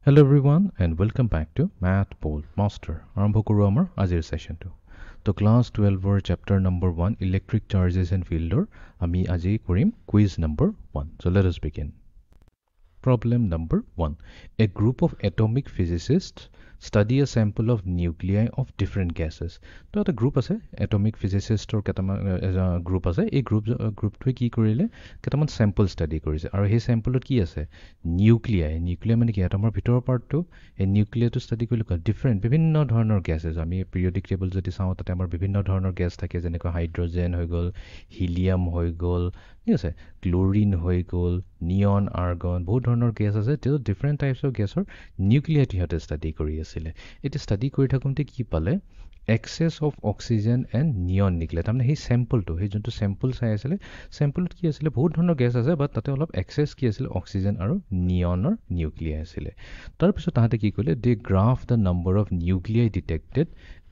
Hello everyone and welcome back to Math Pole Master. আৰম্ভ কৰো আমাৰ আজিৰ সেশনটো। তো ক্লাস 12 ৰ chapter number 1 electric charges and fielder আমি আজি কৰিম quiz number 1. So let us begin. Problem number 1. A group of atomic physicists study a sample of nuclei of different gases. তো এটা গ্ৰুপ আছে এটমিক ফিজিচিষ্টৰ কেইটামান গ্ৰুপ আছে এই গ্ৰুপটোৱে কি কৰিলে কেইটামান চেম্পল ষ্টাডি কৰিছে আৰু সেই চেম্পলত কি আছে নিউক্লিয়াই মানে কি এটমৰ ভিতৰৰ পাৰ্টটো এই নিউক্লিয়াটো ষ্টাডি কৰিলে ডিফাৰেণ্ট বিভিন্ন ধৰণৰ গেছেছ আমি পিৰিয়ডিক টেবল যদি চাওঁ তাতে আমাৰ বিভিন্ন ধৰণৰ গেছ থাকে যেনেকৈ হাইড্ৰজেন হৈ গ'ল হিলিয়াম হৈ গ'ল ঠিক আছে ক্লৰিন হৈ গ'ল নিয়ন আৰ্গন বহুত ধৰণৰ গেছ আছে তেওঁ ডিফাৰেণ্ট টাইপছ অফ গেছৰ নিউক্লিয়াইট সিহঁতে ষ্টাডি কৰি আছিলে এতিয়া ষ্টাডি কৰি থাকোঁতে কি পালে এক্সেছ অফ অক্সিজেন এণ্ড নিয়ন নিকলে তাৰমানে সেই চেম্পলটো সেই যোনটো চেম্পল চাই আছিলে চেম্পলত কি আছিলে বহুত ধৰণৰ গেছ আছে বাট তাতে অলপ এক্সেছ কি আছিলে অক্সিজেন আৰু নিয়নৰ নিউক্লিয়াই আছিলে তাৰপিছত তাহাঁতে কি কৰিলে they graph the number of nuclei detected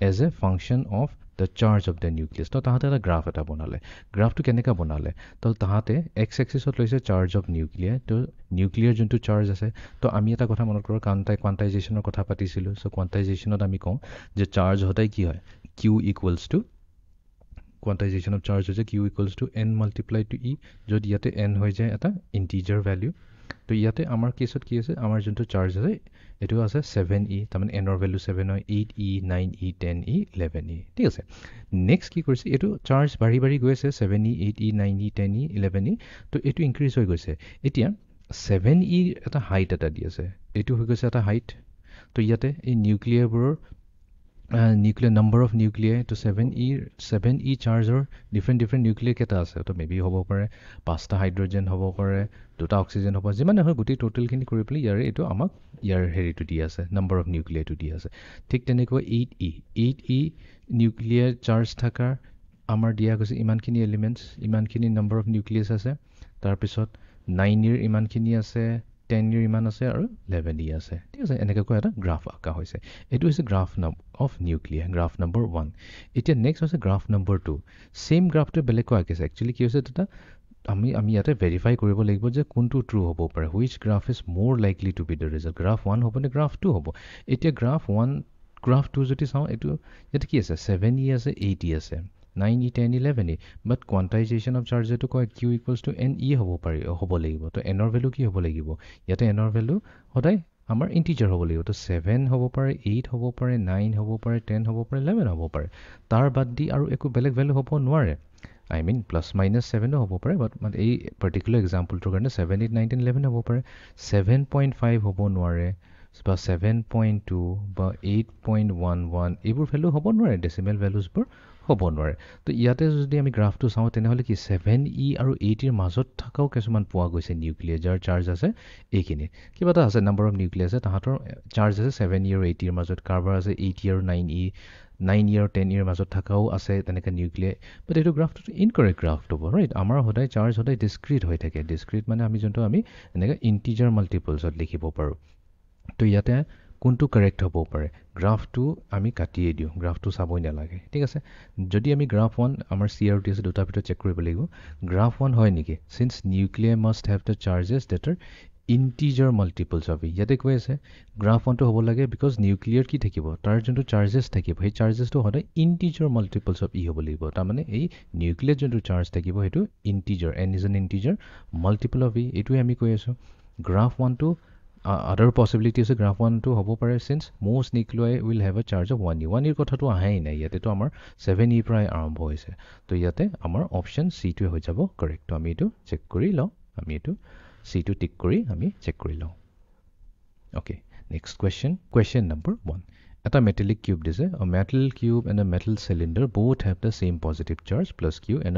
as a function of the charge of the nucleus তো তাহাঁতে এটা গ্ৰাফ এটা বনালে গ্ৰাফটো কেনেকৈ বনালে তো তাহাঁতে এক্স এক্সিছত লৈছে চাৰ্জ অফ নিউক্লিয়াৰ তো নিউক্লিয়াৰ যোনটো চাৰ্জ আছে তো আমি এটা কথা মনত কৰোঁ কোৱান্টাইজেশ্যনৰ কথা পাতিছিলোঁ চ' কোৱান্টাইজেশ্যনত আমি কওঁ যে চাৰ্জ সদায় কি হয় Q equals to quantization of charge হৈছে Q equals to N multiply to e য'ত ইয়াতে এন হৈ যায় এটা ইণ্টিজাৰ ভেলিউ তো ইয়াতে আমাৰ কেছত কি আছে আমাৰ যোনটো চাৰ্জ আছে এইটো আছে 7e তাৰমানে এনৰ ভেলু 7 হয় 8e 9e 10e 11e ঠিক আছে নেক্সট কি কৰিছে এইটো চাৰ্জ বাঢ়ি গৈ আছে 7e 8e 9e 10e 11e তো এইটো ইনক্ৰিজ হৈ গৈছে এতিয়া 7e এটা হাইট এটা দি আছে এইটো হৈ গৈছে এটা হাইট তো ইয়াতে এই নিউক্লিয়াৰবোৰৰ নিউক্লিয়াৰ নম্বৰ অফ নিউক্লিয়াৰ তো 7e চাৰ্জৰ ডিফাৰেণ্ট নিউক্লিয়াৰ কেইটা আছে তো মেবি হ'ব পাৰে 5টা হাইড্ৰজেন হ'ব পাৰে 2টা অক্সিজেন হ'ব যিমানে হয় গোটেই টোটেলখিনি কৰি পেলাই ইয়াৰে এইটো আমাক ইয়াৰ হেৰিটো দি আছে নম্বৰ অফ নিউক্লিয়াৰটো দি আছে ঠিক তেনেকৈ 8e নিউক্লিয়াৰ চাৰ্জ থকাৰ আমাৰ দিয়া গৈছে ইমানখিনি এলিমেণ্টছ ইমানখিনি নম্বৰ অফ নিউক্লিয়াছ আছে তাৰপিছত 9e ইমানখিনি আছে 10e ইমান আছে আৰু 11e আছে ঠিক আছে এনেকৈ এটা গ্ৰাফ আঁকা হৈছে এইটো হৈছে graph of nuclear graph number 1 এতিয়া নেক্সট হৈছে গ্ৰাফ নম্বৰ 2 সেম গ্ৰাফটো বেলেগকৈ আঁকিছে একচুৱেলি কি হৈছে এটা আমি ইয়াতে ভেৰিফাই কৰিব লাগিব যে কোনটো ট্ৰু হ'ব পাৰে হুইচ গ্ৰাফ ইজ মোৰ likely to B the result graph 1 হ'ব নে গ্ৰাফ 2 হ'ব এতিয়া গ্ৰাফ 1 গ্ৰাফ 2 যদি চাওঁ এইটো ইয়াতে কি আছে 7e আছে 8e আছে 9e 10 11e but কোৱান্টাইজেশ্যন of charge এইটো কয় Q equals to N E হ'ব লাগিব তো এনৰ ভেলু কি হ'ব লাগিব ইয়াতে এনৰ ভেলু সদায় আমাৰ ইণ্টিজাৰ হ'ব লাগিব তো 7 হ'ব পাৰে 8 হ'ব পাৰে 9 হ'ব পাৰে 10 হ'ব পাৰে 11 হ'ব পাৰে তাৰ বাদ দি আৰু একো বেলেগ ভেলু হ'ব নোৱাৰে I mean plus minus 7 হ'ব পাৰে বাট এই পাৰ্টিকুলাৰ এক্সাম্পলটোৰ কাৰণে 7 8 9 10 11 হ'ব পাৰে 7.5 হ'ব নোৱাৰে বা 7.2 বা 8.11 এইবোৰ ভেলু হ'ব নোৱাৰে ডেচিমেল ভেলুজবোৰ হ'ব নোৱাৰে তো ইয়াতে যদি আমি গ্ৰাফটো চাওঁ তেনেহ'লে কি 7e আৰু 8e মাজত থকাও কিছুমান পোৱা গৈছে নিউক্লিয়াৰ যাৰ চাৰ্জ আছে এইখিনি কিবা এটা আছে নম্বৰ অফ নিউক্লিয়াৰ আছে তাহাঁতৰ চাৰ্জ আছে 7e আৰু 8e মাজত কাৰোবাৰ আছে 8e আৰু 9e আৰু 10e মাজত থকাও আছে তেনেকৈ নিউক্লিয়াৰ বাট এইটো গ্ৰাফটো ইনকাৰেক্ট গ্ৰাফটো হ'ব ৰাইট আমাৰ সদায় চাৰ্জ সদায় ডিছক্ৰিট হৈ থাকে ডিছক্ৰিট মানে আমি যোনটো আমি এনেকৈ ইণ্টিজাৰ মাল্টিপলছত লিখিব পাৰোঁ তো ইয়াতে কোনটো কাৰেক্ট হ'ব পাৰে গ্ৰাফটো আমি কাটিয়ে দিওঁ গ্ৰাফটো চাবই নালাগে ঠিক আছে যদি আমি গ্ৰাফ 1 আমাৰ চি আৰু টি আছে দুটাৰ ভিতৰত চেক কৰিব লাগিব গ্ৰাফ 1 হয় নেকি since nuclear must have the charges that are integer multiples of ইয়াতে কৈ আছে গ্ৰাফ 1টো হ'ব লাগে বিকজ নিউক্লিয়াৰ কি থাকিব তাৰ যোনটো চাৰ্জেছ থাকিব সেই চাৰ্জেছটো সদায় ইণ্টিজাৰ মাল্টিপলছ অফ হ'ব লাগিব তাৰমানে এই নিউক্লিয়াৰ যোনটো চাৰ্জ থাকিব সেইটো integer N is an integer multiple of এইটোৱে আমি কৈ আছোঁ গ্ৰাফ 1টো আদাৰ পচিবিলিটি আছে গ্ৰাফ 1টো হ'ব পাৰে signs most nuclei will have a charge of 1e কথাটো আহাই নাই ইয়াতেতো আমাৰ 7e পৰাই আৰম্ভ হৈছে তো ইয়াতে আমাৰ অপশ্যন চিটোৱে হৈ যাব কাৰেক্ট তো আমি এইটো চেক কৰি লওঁ আমি এইটো চিটো টিক কৰি আমি চেক কৰি লওঁ অ'কে নেক্সট কুৱেশ্যন নম্বৰ 1 এটা মেটেলিক কিউব দিছে a metal cube and a metal cylinder both have the same positive charge plus q and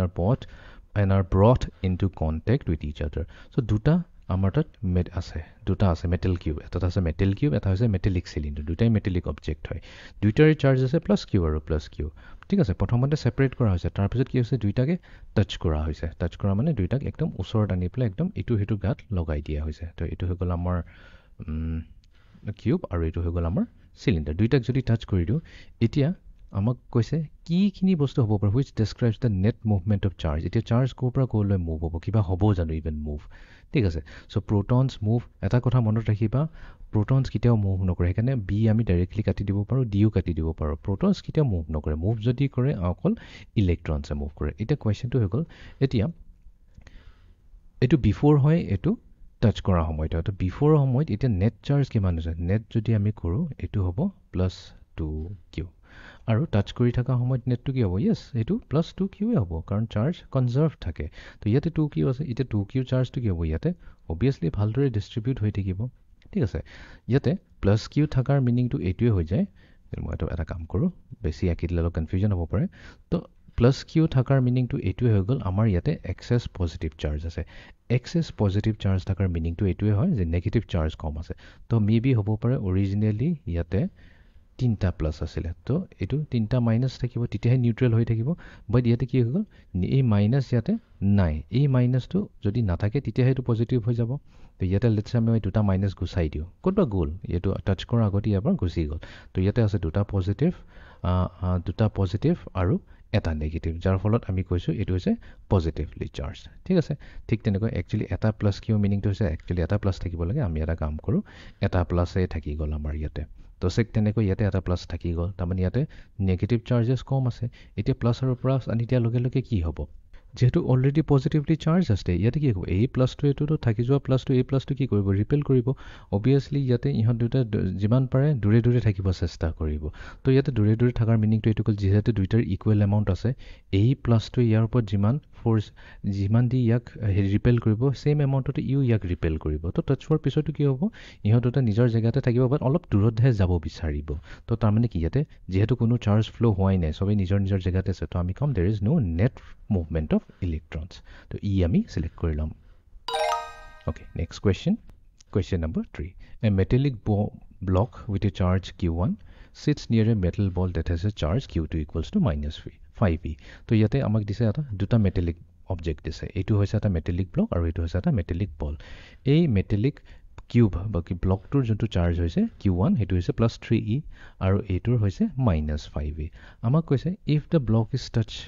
are brought into contact with each other so দুটা আমাৰ তাত দুটা আছে metal cube এটা আছে metal cube এটা হৈছে মেটেলিক চিলিণ্ডাৰ দুটাই মেটেলিক অবজেক্ট হয় দুইটাৰে চাৰ্জ আছে প্লাছ কিউ আৰু প্লাছ কিউ ঠিক আছে প্ৰথমতে ছেপাৰেট কৰা হৈছে তাৰপিছত কি হৈছে দুইটাকে টাচ কৰা হৈছে টাচ কৰা মানে দুইটাক একদম ওচৰত আনি পেলাই একদম ইটো সিটো গাত লগাই দিয়া হৈছে তো এইটো হৈ গ'ল আমাৰ কিউব আৰু এইটো হৈ গ'ল আমাৰ চিলিণ্ডাৰ দুইটাক যদি টাচ কৰি দিওঁ এতিয়া আমাক কৈছে কিখিনি বস্তু হ'ব পাৰে which describes the net movement of charge এতিয়া চাৰ্জ ক'ৰ পৰা ক'লৈ মুভ হ'ব কিবা হ'ব জানো ইভেন মুভ ঠিক আছে চ' প্ৰটনছ মুভ এটা কথা মনত ৰাখিবা প্ৰটনছ কেতিয়াও মুভ নকৰে সেইকাৰণে বি আমি ডাইৰেক্টলি কাটি দিব পাৰোঁ ডিও কাটি দিব পাৰোঁ প্ৰটনছ কেতিয়াও মুভ নকৰে মুভ যদি কৰে অকল ইলেক্ট্ৰনছে মুভ কৰে এতিয়া কুৱেশ্যনটো হৈ গ'ল এতিয়া এইটো বিফ'ৰ হয় এইটো টাচ কৰাৰ সময়ত হয় তো বিফ'ৰৰ সময়ত এতিয়া নেট চাৰ্জ কিমান হৈছে নেট যদি আমি কৰোঁ এইটো হ'ব +2q আৰু টাচ কৰি থকা সময়ত নেটটো কি হ'ব য়েছ এইটো +2qয়ে হ'ব কাৰণ চাৰ্জ কনজাৰ্ভ থাকে তো ইয়াতে 2q আছে এতিয়া 2q চাৰ্জটো কি হ'ব ইয়াতে অবভিয়াছলি ভালদৰে ডিষ্ট্ৰিবিউট হৈ থাকিব ঠিক আছে ইয়াতে +q থকাৰ মিনিংটো এইটোৱে হৈ যায় মই এটা কাম কৰোঁ বেছি আঁকি দিলে অলপ কনফিউজন হ'ব পাৰে তো +q থকাৰ মিনিংটো এইটোৱে হৈ গ'ল আমাৰ ইয়াতে এক্সেছ পজিটিভ চাৰ্জ আছে এক্সেছ পজিটিভ চাৰ্জ থকাৰ মিনিংটো এইটোৱে হয় যে নেগেটিভ চাৰ্জ কম আছে তো মে বি হ'ব পাৰে অৰিজিনেলি ইয়াতে 3টা প্লাছ আছিলে তো এইটো 3টা মাইনাছ থাকিব তেতিয়াহে নিউট্ৰেল হৈ থাকিব বাট ইয়াতে কি হৈ গ'ল এই মাইনাছ ইয়াতে নাই এই মাইনাছটো যদি নাথাকে তেতিয়াহে এইটো পজিটিভ হৈ যাব তো ইয়াতে লেটছ আমি দুটা মাইনাছ গুচাই দিওঁ ক'তবা গ'ল এইটো টাচ কৰাৰ আগতে ইয়াৰ পৰা গুচি গ'ল তো ইয়াতে আছে দুটা পজিটিভ আৰু এটা নেগেটিভ যাৰ ফলত আমি কৈছোঁ এইটো হৈছে পজিটিভলি চাৰ্জ ঠিক আছে ঠিক তেনেকৈ একচুৱেলি এটা প্লাছ কিয় মিনিংটো হৈছে একচুৱেলি এটা প্লাছ থাকিব লাগে আমি এটা কাম কৰোঁ এটা প্লাছে থাকি গ'ল আমাৰ ইয়াতে তো চেক তেনেকৈ ইয়াতে এটা প্লাছ থাকি গ'ল তাৰমানে ইয়াতে নেগেটিভ চাৰ্জেছ কম আছে এতিয়া প্লাছ আৰু প্লাছ আনি দিয়াৰ লগে লগে কি হ'ব যেহেতু অলৰেডি পজিটিভলি চাৰ্জ আছে ইয়াতে কি হ'ব এই প্লাছটো এইটোতো থাকি যোৱা প্লাছটো এই প্লাছটো কি কৰিব ৰিপেল কৰিব অবভিয়াছলি ইয়াতে ইহঁত দুটা যিমান পাৰে দূৰে দূৰে থাকিব চেষ্টা কৰিব তো ইয়াতে দূৰে দূৰে থকাৰ মিনিংটো এইটো হ'ল যিহেতু দুইটাৰ ইকুৱেল এমাউণ্ট আছে এই প্লাছটোৱে ইয়াৰ ওপৰত যিমান দি ইয়াক ৰিপেল কৰিব ছেইম এমাউণ্টতে ইও ইয়াক ৰিপেল কৰিব তো টাচ হোৱাৰ পিছতো কি হ'ব ইহঁত দুটা নিজৰ জেগাতে থাকিব বাট অলপ দূৰতহে যাব বিচাৰিব তো তাৰমানে কি ইয়াতে যিহেতু কোনো চাৰ্জ ফ্ল' হোৱাই নাই চবেই নিজৰ নিজৰ জেগাতে আছে তো আমি ক'ম there is no' net movement of electrons. So E আমি select কৰি ল'ম okay next question number 3 a metallic block with a charge q1 sits near a metal ball that has a charge q2 equals to -5e তো ইয়াতে আমাক দিছে এটা দুটা metallic object দিছে এইটো হৈছে এটা মেটালিক ব্লক আৰু এইটো হৈছে এটা মেটালিক বল এই মেটালিক কিউব বা কি ব্লকটোৰ যোনটো চাৰ্জ হৈছে q1 সেইটো হৈছে +3e আৰু এইটোৰ হৈছে -5e আমাক কৈছে if the block is touched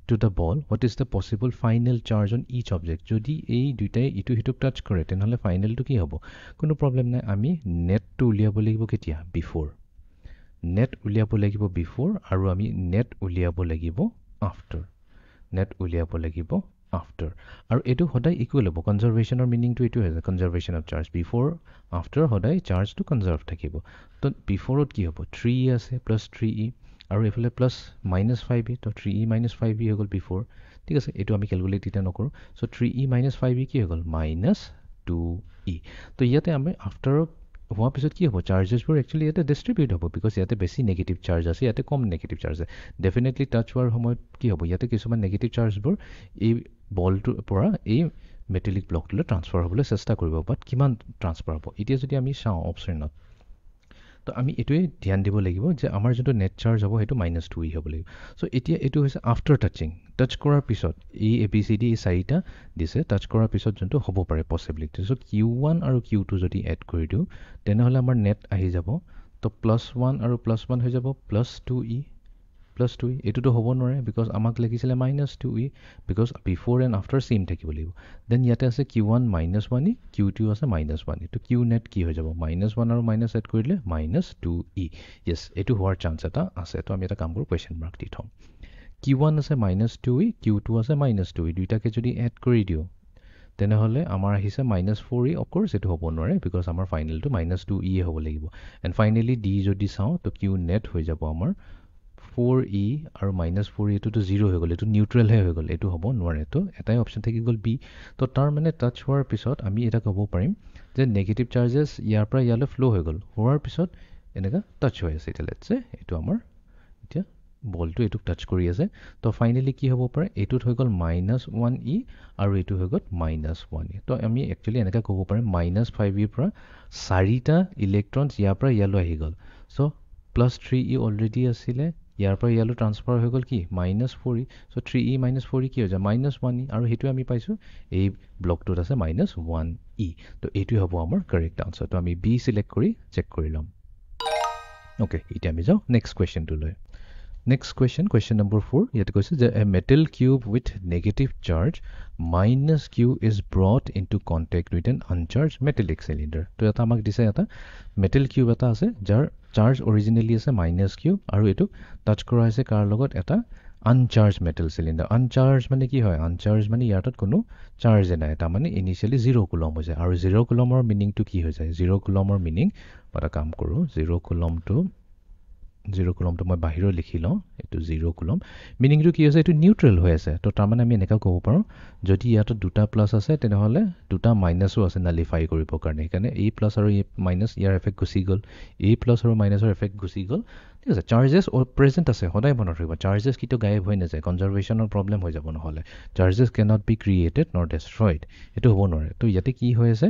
to the ball what is the possible final charge on each object যদি এই দুইটাই ইটো হিটোক টাচ কৰে তেনেহলে ফাইনেলটো কি হ'ব কোনো প্ৰবলেম নাই আমি নেটটো উলিয়াব লাগিব কেতিয়া বিফৰ নেট উলিয়াব লাগিব বিফৰ আৰু আমি নেট উলিয়াব লাগিব আফটাৰ আৰু এইটো সদায় ইকুৱেল হ'ব কনজাৰ্ভেশ্যনৰ মিনিংটো এইটো হৈছে conservation of charge before after সদায় চাৰ্জটো কনজাৰ্ভ থাকিব তো বিফৰত কি হ'ব 3e আছে +3e আৰু এইফালে +-5e তো 3e -5e হৈ গ'ল বিফৰ ঠিক আছে এইটো আমি কেলকুলেট এতিয়া নকৰোঁ চ' 3e -5e কি হৈ গ'ল -2e তো ইয়াতে আমি আফটাৰ হোৱাৰ পিছত কি হ'ব চাৰ্জেছবোৰ একচুৱেলি ইয়াতে ডিষ্ট্ৰিবিউট হ'ব বিকজ ইয়াতে বেছি নেগেটিভ চাৰ্জ আছে ইয়াতে কম নেগেটিভ চাৰ্জ আছে ডেফিনেটলি টাচ হোৱাৰ সময়ত কি হ'ব ইয়াতে কিছুমান নেগেটিভ চাৰ্জবোৰ এই বলটোৰ পৰা এই মেটেলিক ব্লকটোলৈ ট্ৰান্সফাৰ হ'বলৈ চেষ্টা কৰিব বাট কিমান ট্ৰান্সফাৰ হ'ব এতিয়া যদি আমি চাওঁ অপশ্যনত তো আমি এইটোৱে ধ্যান দিব লাগিব যে আমাৰ যোনটো নেট চাৰ্জ হ'ব সেইটো -2e হ'ব লাগিব চ' এতিয়া এইটো হৈছে আফটাৰ টাচ কৰাৰ পিছত এই ABCD এই চাৰিটা দিছে টাচ কৰাৰ পিছত যোনটো হ'ব পাৰে পচিবিলিটি চ' q1 আৰু q2 যদি এড কৰি দিওঁ তেনেহ'লে আমাৰ নেট আহি যাব তো +1 আৰু +1 হৈ যাব +2e এইটোতো হ'ব নোৱাৰে বিকজ আমাক লাগিছিলে -2e because before and after same থাকিব লাগিব দেন ইয়াতে আছে q1 -1e q2 আছে -1e তো q নেট কি হৈ যাব -1 আৰু মাইনাছ এড কৰিলে -2e য়েছ এইটো হোৱাৰ চান্স এটা আছে তো আমি এটা কাম কৰোঁ কুৱেশ্যন মাৰ্ক দি থওঁ q1 আছে -2e q2 আছে -2e দুইটাকে যদি এড কৰি দিওঁ তেনেহ'লে আমাৰ আহিছে -4e অফক'ৰ্ছ এইটো হ'ব নোৱাৰে বিকজ আমাৰ ফাইনেলটো -2e হ'ব লাগিব এণ্ড ফাইনেলি ডি যদি চাওঁ তো q নেট হৈ যাব আমাৰ 4e আৰু -4e এইটোতো 0 হৈ গ'ল এইটো নিউট্ৰেলহে হৈ গ'ল এইটো হ'ব নোৱাৰে তো এটাই অপশ্যন থাকি গ'ল বি তো তাৰ মানে টাচ হোৱাৰ পিছত আমি এটা ক'ব পাৰিম যে নেগেটিভ চাৰ্জেছ ইয়াৰ পৰা ইয়ালৈ ফ্ল' হৈ গ'ল হোৱাৰ পিছত এনেকুৱা টাচ হৈ আছে এতিয়া লেটছে এইটো আমাৰ এতিয়া বলটো এইটোক টাচ কৰি আছে তো ফাইনেলি কি হ'ব পাৰে এইটোত হৈ গ'ল -1e আৰু এইটো হৈ গ'ল -1e তো আমি একচুৱেলি এনেকৈ ক'ব পাৰিম -5e পৰা 4টা ইলেক্ট্ৰনছ ইয়াৰ পৰা ইয়ালৈ আহি গ'ল চ' +3e অলৰেডি আছিলে ইয়াৰ পৰা ইয়ালৈ ট্ৰান্সফাৰ হৈ গ'ল কি -4e চ' 3e -4e কি হৈ যায় -1e আৰু সেইটোৱে আমি পাইছোঁ এই ব্লকটোত আছে -1e তো এইটোৱে হ'ব আমাৰ কাৰেক্ট আনচাৰ তো আমি বি চিলেক্ট কৰি চেক কৰি ল'ম অ'কে এতিয়া আমি যাওঁ next কুৱেশ্যনটোলৈ Next question, question number 4. Yet question that a metal cube with negative charge minus q is brought into contact with an uncharged metallic cylinder. To yata amak dise yata metal cube eta ase jar charge originally ase minus q aru etu touch kora ase kar logot eta uncharged metal cylinder. Uncharged mane ki hoy? Uncharged mane yatot kono charge na eta mane initially 0 coulomb hoy jay aru 0 coulomb or meaning to ki hoy jay? 0 coulomb or meaning para kaam koru 0 coulomb to 0 coulomb to মই বাহিৰ লিখিলো এটো 0 coulomb meaning to কি আছে এটো নিউট্ৰাল হৈ আছে তো তাৰ মানে আমি এনেকা ক'ব পাৰো যদি ইয়াত দুটা প্লাস আছে তেনে হলে দুটা মাইনাসও আছে নালিফাই কৰিব কাৰণে কাৰণে a প্লাস আৰু a মাইনাস ইয়াৰ এফেক্ট গুছি গল a প্লাস আৰু মাইনাসৰ এফেক্ট গুছি গল ঠিক আছে চাৰ্জেস প্ৰেজেন্ট আছে সদায় মনত ৰাখিব চাৰ্জেস কিটো গায়ব হৈ নাযায় কনজাৰভেশনৰ প্ৰবলেম হৈ যাব নহলে চাৰ্জেস cannot be created nor destroyed এটো হ'ব নোৱাৰে তো ইয়াতে কি হৈ আছে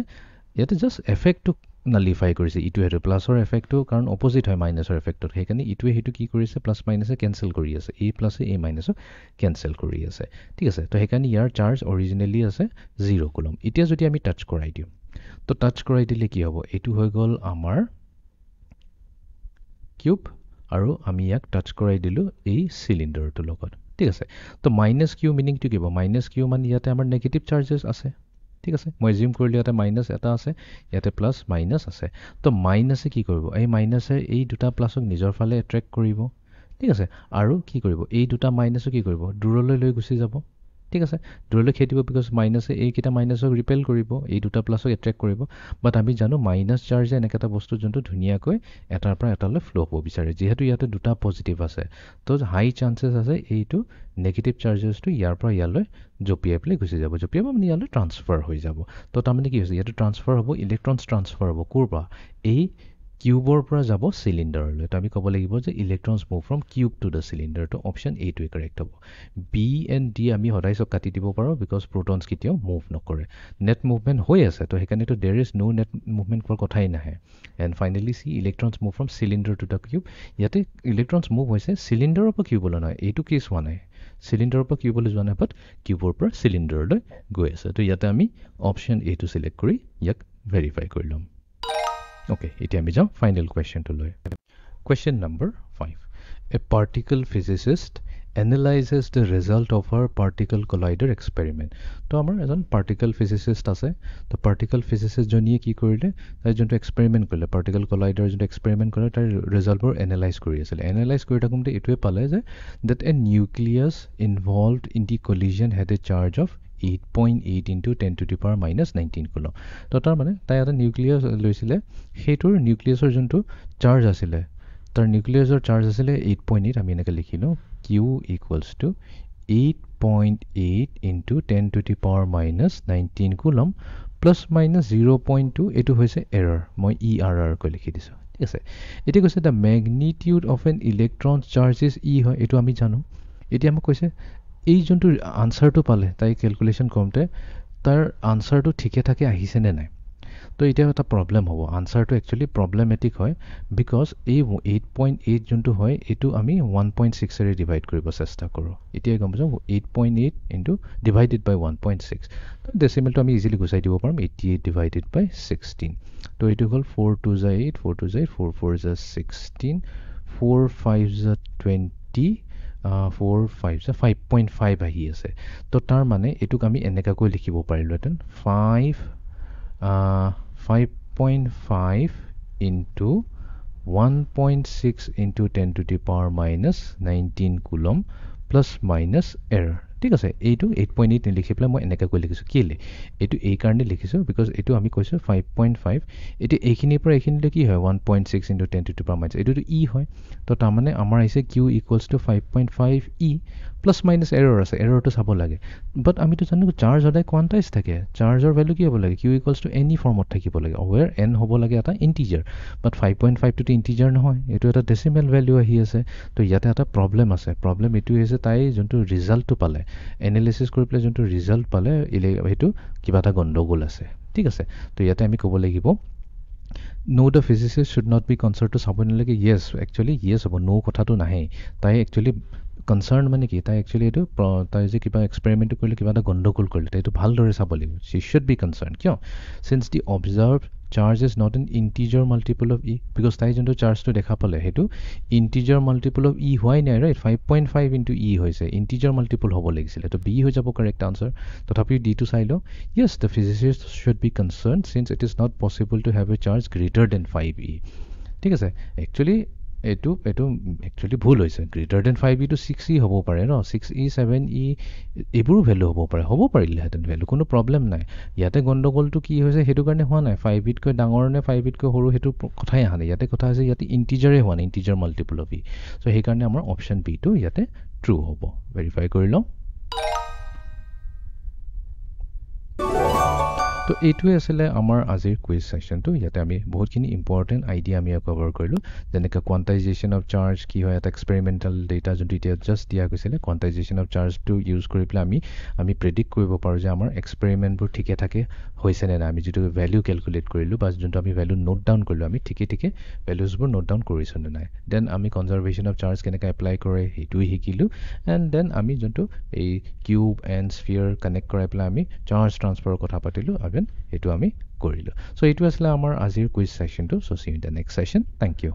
ইয়াতে জাস্ট এফেক্ট nullify কৰিছে ইটো হেটো প্লাসৰ এফেক্টটো কাৰণ অপোজিট হয় মাইনাসৰ এফেক্টত হেকানি ইটোৱে হেতু কি কৰিছে প্লাস মাইনাসে ক্যান্সেল কৰি আছে a plus a minus cancel কৰি আছে ঠিক আছে তো হেকানি ইয়াৰ চাৰ্জ অৰিজিনালি আছে 0 কুলম এতিয়া যদি আমি টাচ কৰাই দিও তো টাচ কৰাই দিলে কি হ'ব এটো হৈ গল আমাৰ কিউব আৰু আমি ইয়াক টাচ কৰাই দিলো এই সিলিন্ডাৰটো লগত ঠিক আছে তো মাইনাস কিউ মিনিং টু কিব মাইনাস কিউ মানে ইয়াতে আমাৰ নেগেটিভ চাৰ্জেস আছে ঠিক আছে মই জিম কৰিলে ইয়াতে মাইনাস এটা আছে ইয়াতে প্লাস মাইনাস আছে তো মাইনাসে কি কৰিব এই মাইনাসে এই দুটা প্লাসক নিজৰ ফালে এট্ৰেক্ট কৰিব ঠিক আছে আৰু কি কৰিব এই দুটা মাইনাসও কি কৰিব দূৰলৈ লৈ গুছি যাব ঠিক আছে দূৰলৈ খেদিব বিকজ মাইনাসে এই কিটা মাইনাসক ৰিপেল কৰিব এই দুটা প্লাসক এট্ৰেক্ট কৰিব বাট আমি জানো মাইনাস চাৰ্জে এনেকাটা বস্তু জন্তু ধুনিয়াকৈ এটাৰ পৰা এটালৈ ফ্লো হ'ব বিচাৰে যেহেতু ইয়াতে দুটা পজিটিভ আছে তো হাই চান্সেস আছে এইটো নেগেটিভ চাৰ্জেসটো ইয়াৰ পৰা ইয়ালৈ জপিয়াই প্লে গুছি যাব জপিয়াব মানে ইয়ালৈ ট্ৰান্সফাৰ হৈ যাব তো তাৰমানে কি হৈছে ইয়াতে ট্ৰান্সফাৰ হ'ব ইলেক্ট্ৰনছ ট্ৰান্সফাৰ হ'ব কৰবা এই কিউবৰ পৰা যাব সিলিন্ডাৰলৈ তো আমি ক'ব লাগিব যে electrons move from cube to the cylinder তো অপচন এ টোৱে কাৰেক্ট হ'ব বি এণ্ড ডি আমি সদায় সব কাটি দিব পাৰো বিকজ প্ৰোটনছ কেতিয়াও মুভ নকৰে নেট মুভমেন্ট হৈ আছে তো হেকানে তো there is no net movement কৰ কথাই নাহে and finally C electrons move from cylinder to the cube ইয়াতে ইলেক্ট্ৰনছ মুভ হৈছে সিলিন্ডাৰৰ পৰা কিউবলৈ নহয় এইটো কেছ হোৱা নাই সিলিন্ডাৰৰ পৰা কিউবলৈ যোৱা নাই বাট কিউবৰ পৰা সিলিন্ডাৰলৈ গৈ আছে তো ইয়াতে আমি অপচন এ টো সিলেক্ট কৰি ইয়াক ভেৰিফাই কৰি লম Okay, iti ami jam final question to loy. Question number 5. A particle physicist analyzes the result of her particle collider experiment. To amar ejon particle physicist ase. To particle physicist joniye ki korile? Tai jonto experiment korile. Particle collider jonto experiment korile tar result bor analyze kori asile. Analyze kori takumte itue pale je that a nucleus involved in the collision had a charge of 8.8 into 10 to the power minus 19 coulomb. তো তাৰ মানে তাই এটা nucleus লৈছিলে হেটোৰ নিউক্লিয়াছৰ যোনটো charge আছিল তাৰ নিউক্লিয়াছৰ charge আছিল 8.8 আমি এনেকৈ লিখিলো q equals to 8.8 into 10 to the power minus 19 coulomb plus minus 0.2 এটো হৈছে এৰৰ মই err কৈ লিখি দিছো ঠিক আছে এটি কৈছে the magnitude of an electron charge is e হয় এটো আমি জানো এটি আমাক কৈছে এই যোনটো আনসাৰটো পালে তাই ক্যালকুলেশন করতে তার আনসারটো ঠিকে থাকে আহিছে নে নাই তো এটা একটা প্রবলেম হ'ব আনসারটো একচুয়ালি প্রবলেমেটিক হয় বিকজ এই 8.8 যোনটো হয় এটো আমি 1.6 এৰে ডিভাইড কৰিব চেষ্টা কৰো এতিয়া গম পাছো 8.8 ইনটু ডিভাইডেড বাই 1.6 তো ডেসিমেলটো আমি ইজিলি গুছাই দিব পাৰম 88 ডিভাইডেড বাই 16 তো এটো হল 4 2 * 8 4 2 * 8 4 4 * 16 4 5 * 20 4 5 5.5 আহি আছে তো তাৰ মানে এটুক আমি এনেকা কৈ লিখিব পাৰিলোতেন 5.5 into 1.6 into 10 to the power minus 19 coulomb plus minus error ঠিক আছে এইটো 8.8 লিখি প্লাই মই এনেকা কৈ লিখিছো কিলে এইটো এই কাৰণে লিখিছো বিকজ এইটো আমি কৈছো 5.5 এটি এইখিনি পৰা এইখিনিলে কি হয় 1.6 into 10 to the power minus এইটো ই হয় তো তাৰ মানে আমাৰ আইছে q equals to 5.5 e plus minus error আছে errorটো চাব লাগে বাট আমি তো জানো চাৰ্জ সদায় কোয়ান্টাইজ থাকে চাৰ্জৰ ভ্যালু কি হ'ব লাগে q equals to any ফৰ্মত থাকিব লাগে where n হ'ব লাগে এটা ইন্টিজাৰ বাট 5.5 টো ইন্টিজাৰ নহয় এটো এটা ডেসিমেল ভ্যালু আহি আছে তো ইয়াতে এটা প্ৰবলেম আছে প্ৰবলেম এটো হৈছে তাই যোনটো ৰিজাল্টটো পালে এনালাইসিস কৰি প্লে যোনটো ৰিজাল্ট পালে হেতু কিবা এটা গণ্ডগোল আছে ঠিক আছে তো ইয়াতে আমি ক'ব লাগিব no the physicist should not be concerned to sabone lage yes actually yes hobo no kotha to nahe tai actually concerned mane ki tai actually etu tai je kiba experiment korle kiba ta gondogol korle tai etu bhal dore sabole she should be concerned kyo since the observed charge is not an integer multiple of e, because তাই যোনটো চাৰ্জটো দেখা পালে সেইটো integer multiple of e হোৱাই নাই, right? 5.5 into e হৈছে, integer multiple হ'ব লাগিছিলে, তো b হৈ যাব correct answer. তথাপিও d টো চাই লওঁ. Yes, the physicist should be concerned since it is not possible to have a charge greater than 5e. ঠিক আছে, একচুৱেলি এইটো একচুৱেলি ভুল হৈছে. Greater than 5e to 6e হ'ব পাৰে ন, 6e 7e এইবোৰো ভেলু হ'ব পাৰিলেহেঁতেন ভেলু, কোনো প্ৰব্লেম নাই. ইয়াতে গণ্ডগোলটো কি হৈছে সেইটো কাৰণে হোৱা নাই, 5ইতকৈ ডাঙৰ নে 5ইতকৈ সৰু সেইটো কথাই অহা নাই. ইয়াতে কথা হৈছে ইয়াতে ইণ্টিজাৰে হোৱা নাই, ইণ্টিজাৰ মাল্টিপল অফ ই. চ' সেইকাৰণে আমাৰ অপশ্যন বিটো ইয়াতে ট্ৰু হ'ব. ভেৰিফাই কৰি লওঁ. তো এইটোৱে আছিলে আমাৰ আজিৰ কুইজ ছেশ্যনটো. ইয়াতে আমি বহুতখিনি ইম্পৰ্টেণ্ট আইডিয়া আমি কভাৰ কৰিলোঁ, যেনেকৈ কোৱাণ্টাইজেশ্যন অফ চাৰ্জ কি হয়, এটা এক্সপেৰিমেণ্টেল ডেটা যোনটো এতিয়া জাষ্ট দিয়া গৈছিলে. কোৱাণ্টাইজেশ্যন অফ চাৰ্জটো ইউজ কৰি পেলাই আমি প্ৰেডিক্ট কৰিব পাৰোঁ যে আমাৰ এক্সপেৰিমেণ্টবোৰ ঠিকে ঠাকে হৈছেনে নাই. আমি যিটো ভেলু কেলকুলেট কৰিলোঁ বা যোনটো আমি ভেলু নোট ডাউন কৰিলোঁ, আমি ঠিকে ভেলুজবোৰ নোট ডাউন কৰিছোঁনে নাই. দেন আমি কনজাৰ্ভেশ্যন অফ চাৰ্জ কেনেকৈ এপ্লাই কৰে সেইটোৱে শিকিলোঁ. এণ্ড দেন আমি যোনটো এই কিউব এণ্ড স্ফিয়াৰ কানেক্ট কৰাই পেলাই আমি চাৰ্জ ট্ৰান্সফাৰৰ কথা পাতিলোঁ, এইটো আমি কৰিলোঁ. চ' এইটো আছিলে আমাৰ আজিৰ কুইজ ছেশ্যনটো. So' see you in the next session. Thank U.